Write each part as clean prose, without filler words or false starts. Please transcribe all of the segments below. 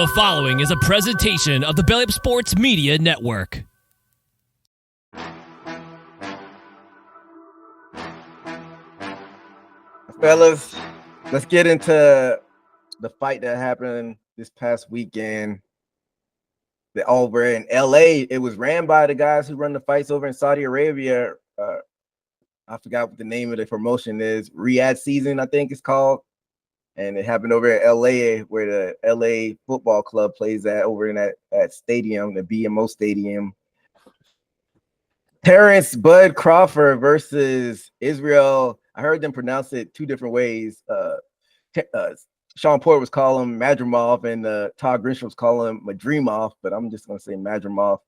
The following is a presentation of the Belly Up Sports Media Network. Fellas, let's get into the fight that happened this past weekend. Over in LA, it was ran by the guys who run the fights over in Saudi Arabia. I forgot what the name of the promotion is. Riyadh Season, I think it's called. And it happened over in LA, where the LA football club plays at, over in that stadium, the BMO Stadium. Terence Bud Crawford versus Israil. I heard them pronounce it two different ways. Sean Porter was calling him Madrimov, and Todd Grisham was calling him Madrimov, but I'm just going to say Madrimov.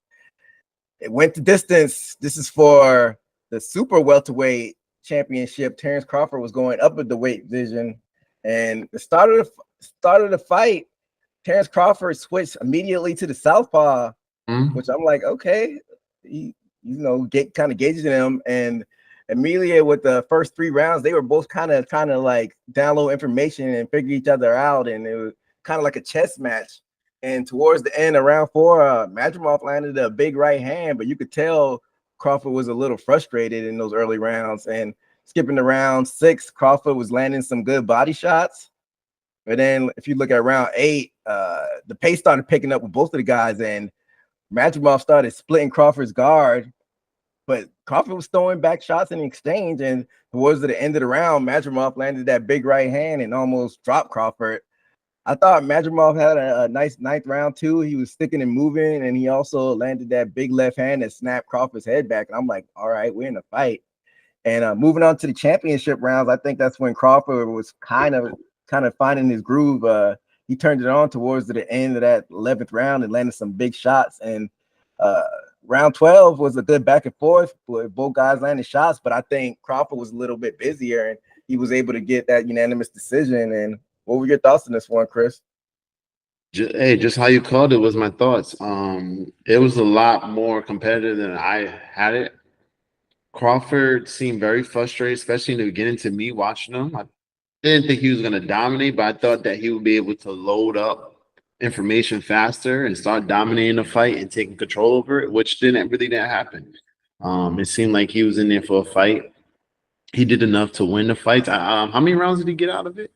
It went the distance. This is for the super welterweight championship. Terence Crawford was going up at the weight division, and the start of the fight, Terence Crawford switched immediately to the southpaw, which I'm like, okay, get kind of gauging him. And immediately with the first 3 rounds, they were both kind of like download information and figure each other out, and it was kind of like a chess match. And towards the end of round 4, Madrimov landed a big right hand, but you could tell Crawford was a little frustrated in those early rounds. And skipping to round 6, Crawford was landing some good body shots. But then if you look at round 8, the pace started picking up with both of the guys, and Madrimov started splitting Crawford's guard. But Crawford was throwing back shots in exchange, and towards the end of the round, Madrimov landed that big right hand and almost dropped Crawford. I thought Madrimov had a nice 9th round too. He was sticking and moving, and he also landed that big left hand that snapped Crawford's head back. And I'm like, all right, we're in a fight. And moving on to the championship rounds, I think that's when Crawford was kind of finding his groove. He turned it on towards the end of that 11th round and landed some big shots. And round 12 was a good back and forth. Both guys landed shots, but I think Crawford was a little bit busier, and he was able to get that unanimous decision. And what were your thoughts on this one, Chris? Just how you called it was my thoughts. It was a lot more competitive than I had it. Crawford seemed very frustrated, especially in the beginning to me watching him. I didn't think he was going to dominate, but I thought that he would be able to load up information faster and start dominating the fight and taking control over it, which really didn't happen. It seemed like he was in there for a fight. He did enough to win the fight. How many rounds did he get out of it?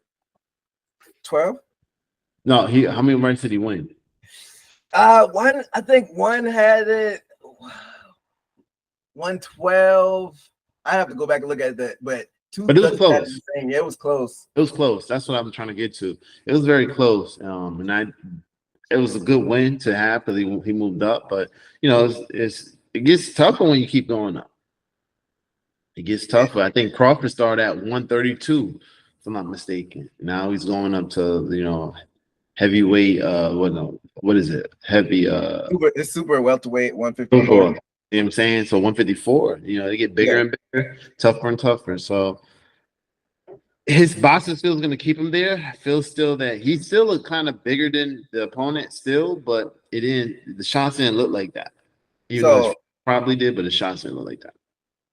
12. No, how many rounds did he win? I think one had it 112. I have to go back and look at that, but it was close. Yeah, it was close. It was close. That's what I was trying to get to. It was very close. It was a good win to have because he moved up. But it gets tougher when you keep going up. It gets tougher. I think Crawford started at 132, if I'm not mistaken. Now he's going up to heavyweight. What is it? Heavy. It's super welterweight, 154. You know what I'm saying? So 154. They get bigger and bigger, tougher and tougher. So his boxing skill is going to keep him there. I feel still that he's still kind of bigger than the opponent still, but the shots didn't look like that. Even though it probably did, but the shots didn't look like that.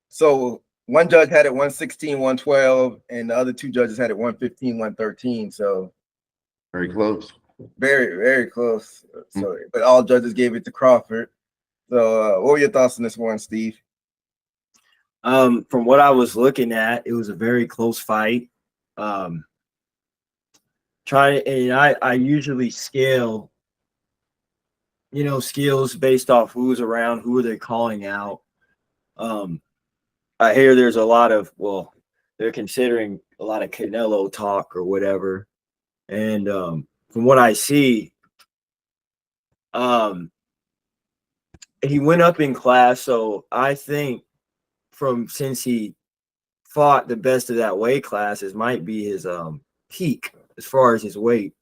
So one judge had it 116, 112, and the other 2 judges had it 115, 113. So very close. Very, very close. So, but all judges gave it to Crawford. So what were your thoughts on this one, Steve? From what I was looking at, it was a very close fight. I usually scale, skills based off who's around, who are they calling out. I hear there's a lot of, they're considering a lot of Canelo talk or whatever. And from what I see, he went up in class. So I think since he fought the best of that weight class, it might be his peak as far as his weight.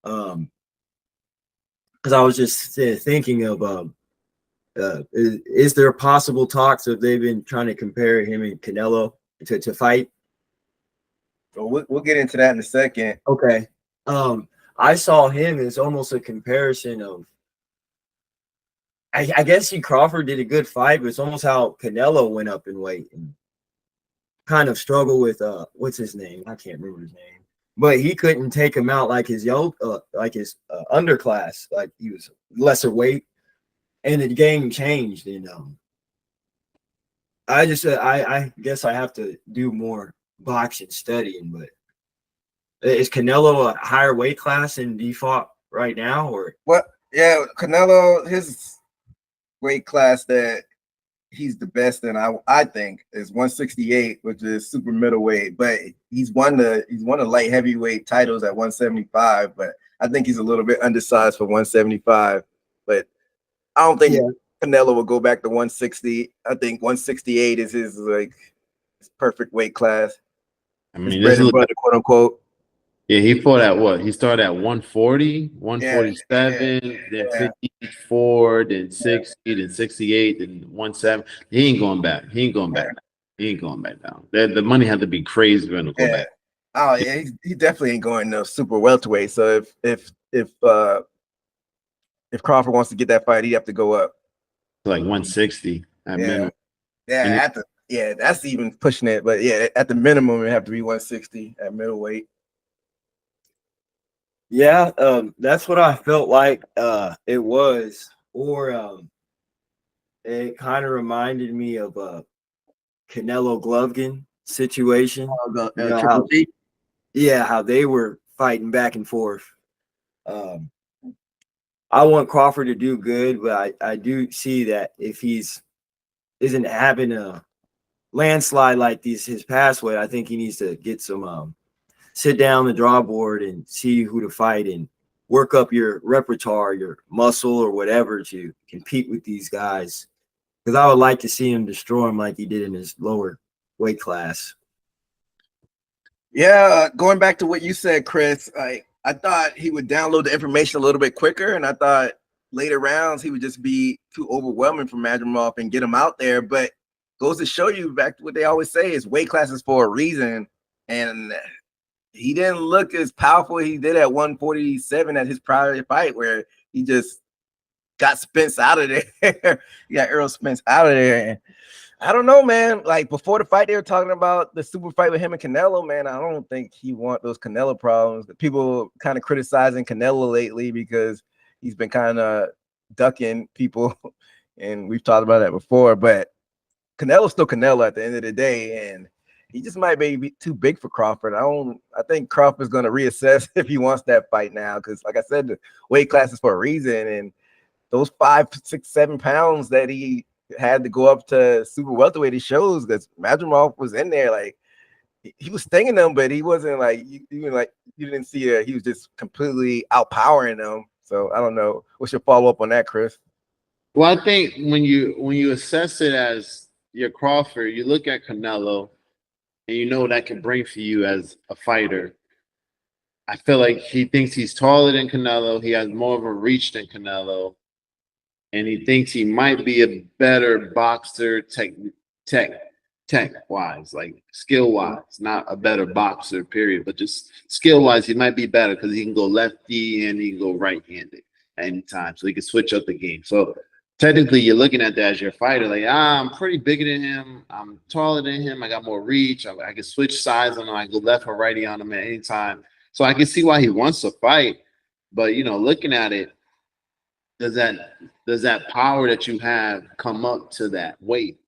Because I was just thinking of is there possible talks of they've been trying to compare him and Canelo to fight? Well, we'll get into that in a second. Okay. I saw him as almost a comparison of, I guess Crawford did a good fight, but it's almost how Canelo went up in weight and kind of struggled with what's his name? I can't remember his name. but he couldn't take him out like his underclass, like he was lesser weight, and the game changed. And I guess I have to do more boxing studying. But is Canelo a higher weight class than default right now, or What? Yeah, Canelo, his weight class that he's the best in, I think, is 168, which is super middleweight. But he's won the light heavyweight titles at 175. But I think he's a little bit undersized for 175. But I don't think Canelo will go back to 160. I think 168 is his his perfect weight class. I mean, his bread and butter, quote unquote. Yeah, he fought at what? He started at 140, 147, then 54, then 60, then 68, then 17. He ain't going back. He ain't going back. He ain't going back down. The money had to be crazy for him to go back. Oh yeah, he definitely ain't going no super welterweight. So if Crawford wants to get that fight, he'd have to go up like 160 at minimum. Yeah, that's even pushing it. But yeah, at the minimum, it'd have to be 160 at middleweight. Yeah, that's what I felt like it was. Or it kind of reminded me of a Canelo Golovkin situation. How they were fighting back and forth. I want Crawford to do good, but I do see that if isn't having a landslide like his past way, I think he needs to get some sit down the draw board and see who to fight and work up your repertoire, your muscle or whatever to compete with these guys. Because I would like to see him destroy him like he did in his lower weight class. Yeah, going back to what you said, Chris, I thought he would download the information a little bit quicker, and I thought later rounds he would just be too overwhelming for Madrimov and get him out there. But goes to show you back to what they always say is weight classes for a reason, and he didn't look as powerful as he did at 147 at his prior fight, where he just got Spence out of there. He got Errol Spence out of there. And I don't know, man. Like before the fight, they were talking about the super fight with him and Canelo, man. I don't think he want those Canelo problems. People kind of criticizing Canelo lately because he's been kind of ducking people. And we've talked about that before, but Canelo's still Canelo at the end of the day. And he just might be too big for Crawford. I think Crawford's going to reassess if he wants that fight now. Because like I said, the weight class is for a reason. And those 5, 6, 7 pounds that he had to go up to super welterweight, it shows because Madrimov was in there. Like he was stinging them, but he wasn't like, you didn't see he was just completely outpowering them. So I don't know. What's your follow-up on that, Chris? Well, I think when you assess it as your Crawford, you look at Canelo and you know what that can bring for you as a fighter. I feel like he thinks he's taller than Canelo. He has more of a reach than Canelo. And he thinks he might be a better boxer tech-wise, like skill-wise, not a better boxer, period. But just skill-wise, he might be better because he can go lefty and he can go right-handed at any time. So he can switch up the game. So technically, you're looking at that as your fighter. Like, I'm pretty bigger than him. I'm taller than him. I got more reach. I can switch sides on him. I can go left or righty on him at any time. So I can see why he wants to fight. But, looking at it, does that power that you have come up to that weight?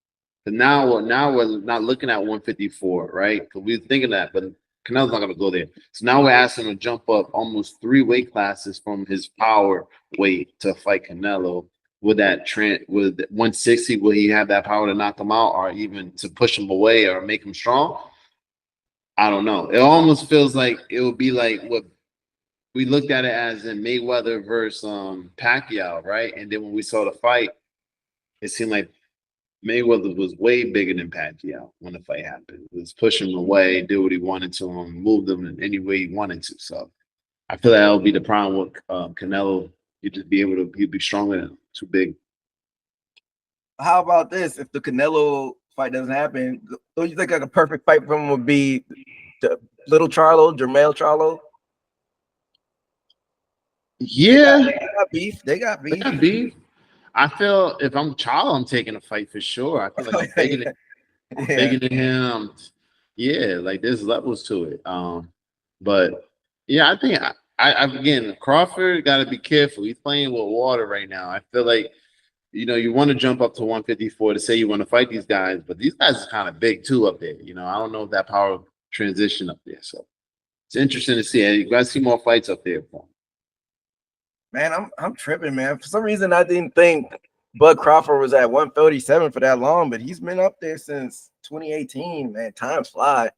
But now we're not looking at 154, right? Because we're thinking that, but Canelo's not going to go there. So now we're asking him to jump up almost 3 weight classes from his power weight to fight Canelo. Would that trend with 160? Will he have that power to knock him out, or even to push him away or make him strong? I don't know. It almost feels like it would be like what we looked at it as in Mayweather versus Pacquiao, right? And then when we saw the fight, it seemed like Mayweather was way bigger than Pacquiao when the fight happened. He was pushing him away, did what he wanted to him, moved him in any way he wanted to. So I feel that'll be the problem with Canelo. He'd be stronger than him, too big. How about this? If the Canelo fight doesn't happen, don't you think like a perfect fight for him would be the little Charlo, Jermell Charlo? Yeah, They got beef. I feel if I'm Charlo, I'm taking a fight for sure. I feel like I'm bigger than him. Yeah, like there's levels to it. But yeah, I think I again Crawford got to be careful. He's playing with water right now. I feel like you want to jump up to 154 to say you want to fight these guys, but these guys are kind of big too up there. I don't know if that power transition up there. So it's interesting to see. You got to see more fights up there. Man, I'm tripping, man. For some reason, I didn't think Bud Crawford was at 137 for that long, but he's been up there since 2018. Man, times fly.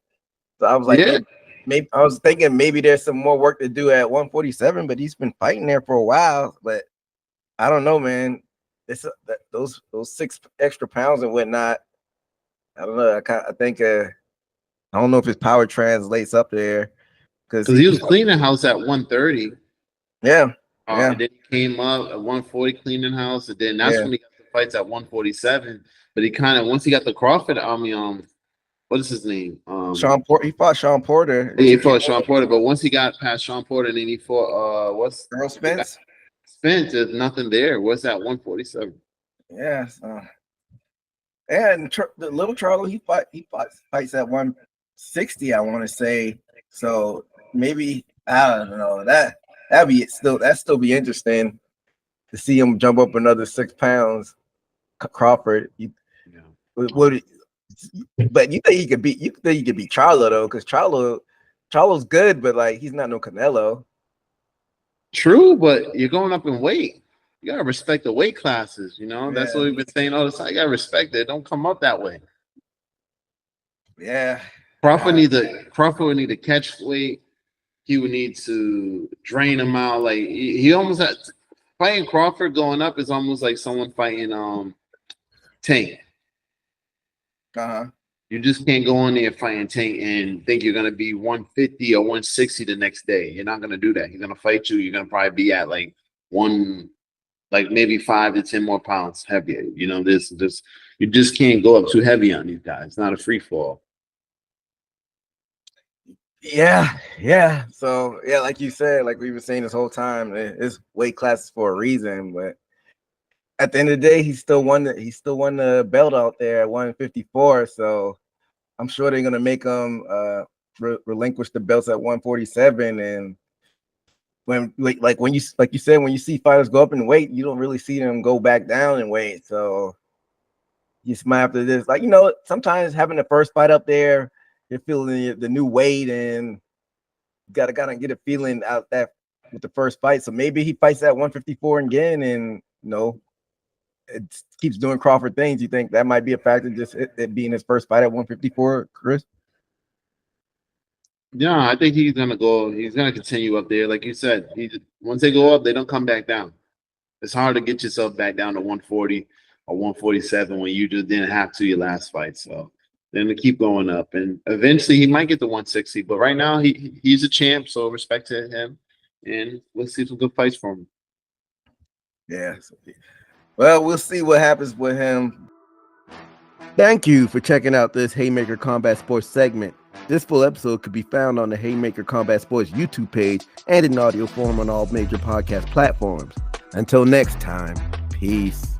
So I was like, Yeah. maybe I was thinking maybe there's some more work to do at 147, but he's been fighting there for a while. But I don't know, man. Those 6 extra pounds and whatnot. I don't know. I think I don't know if his power translates up there because he was cleaning house at 130. Yeah. And then he came up at 140 cleaning house, and then that's when he got the fights at 147. But he kind of once he got the Crawford, what is his name? Sean Porter. He fought Sean Porter. Yeah, he fought Sean Porter, but once he got past Sean Porter, and then he fought what's Earl Spence? Spence, there's nothing there. What's that 147? Yeah. And the little Charlo, he fights at 160, I want to say. So maybe I don't know. That'd still be interesting to see him jump up another 6 pounds. Crawford. But you think he could beat Charlo though, because Charlo's good, but like he's not no Canelo. True, but you're going up in weight. You gotta respect the weight classes. That's what we've been saying all the time. You gotta respect it. Don't come up that way. Yeah. Crawford would need to catch weight. He would need to drain him out. Like he almost had fighting Crawford going up is almost like someone fighting Tank. You just can't go in there fighting Tank and think you're gonna be 150 or 160 the next day. You're not gonna do that. He's gonna fight you. You're gonna probably be at like maybe 5 to 10 more pounds heavier. You just can't go up too heavy on these guys. It's not a free fall. Yeah. So like you said, like we were saying this whole time, it's weight classes for a reason. But at the end of the day, he still won the belt out there at 154. So I'm sure they're gonna make him relinquish the belts at 147. And when you see fighters go up in weight, you don't really see them go back down in weight. So you just might have to just sometimes having the first fight up there, you're feeling the new weight, and you gotta get a feeling out that with the first fight. So maybe he fights at 154 again, and it keeps doing Crawford things. You think that might be a factor, just it being his first fight at 154, Chris? Yeah, I think he's gonna go. He's gonna continue up there, like you said. Once they go up, they don't come back down. It's hard to get yourself back down to 140 or 147 when you just didn't have to your last fight. So then to keep going up, and eventually he might get to 160. But right now he's a champ, so respect to him, and let's see some good fights from him. Yeah. Well, we'll see what happens with him. Thank you for checking out this Haymaker Combat Sports segment. This full episode could be found on the Haymaker Combat Sports YouTube page and in audio form on all major podcast platforms. Until next time, peace.